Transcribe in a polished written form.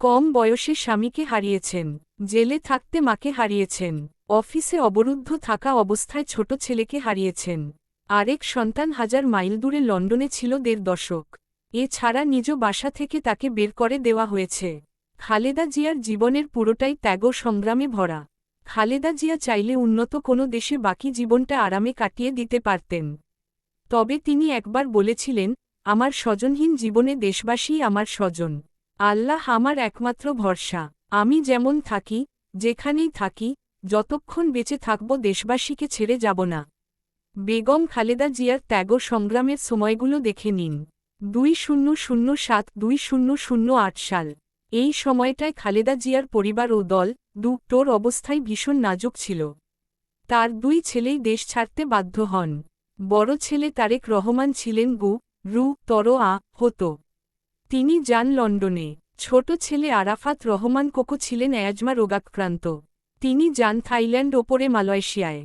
কম বয়সে স্বামীকে হারিয়েছেন, জেলে থাকতে মাকে হারিয়েছেন, অফিসে অবরুদ্ধ থাকা অবস্থায় ছোট ছেলেকে হারিয়েছেন। আরেক সন্তান 1000 মাইল দূরে লন্ডনে ছিল 1.5 দশক। এ ছাড়া নিজ বাসা থেকে তাকে বের করে দেওয়া হয়েছে। খালেদা জিয়ার জীবনের পুরোটাই ত্যাগ ও সংগ্রামে ভরা। খালেদা জিয়া চাইলে উন্নত কোনো দেশে বাকি জীবনটা আরামে কাটিয়ে দিতে পারতেন। তবে তিনি একবার বলেছিলেন, আমার স্বজনহীন জীবনে দেশবাসীই আমার স্বজন। আল্লাহ আমার একমাত্র ভরসা। আমি যেমন থাকি, যেখানেই থাকি, যতক্ষণ বেঁচে থাকব দেশবাসীকে ছেড়ে যাব না। বেগম খালেদা জিয়ার ত্যাগ ও সংগ্রামের সময়গুলো দেখে নিন। 2007-2008 সাল। এই সময়টায় খালেদা জিয়ার পরিবার ও দল দুটোর অবস্থায় ভীষণ নাজুক ছিল। তার 2 ছেলেই দেশ ছাড়তে বাধ্য হন। বড় ছেলে তারেক রহমান ছিলেন হত। তিনি যান লন্ডনে। ছোট ছেলে আরাফাত রহমান কোকো ছিলেন অ্যাজমা রোগাক্রান্ত। তিনি যান থাইল্যান্ড ও পরে মালয়েশিয়ায়।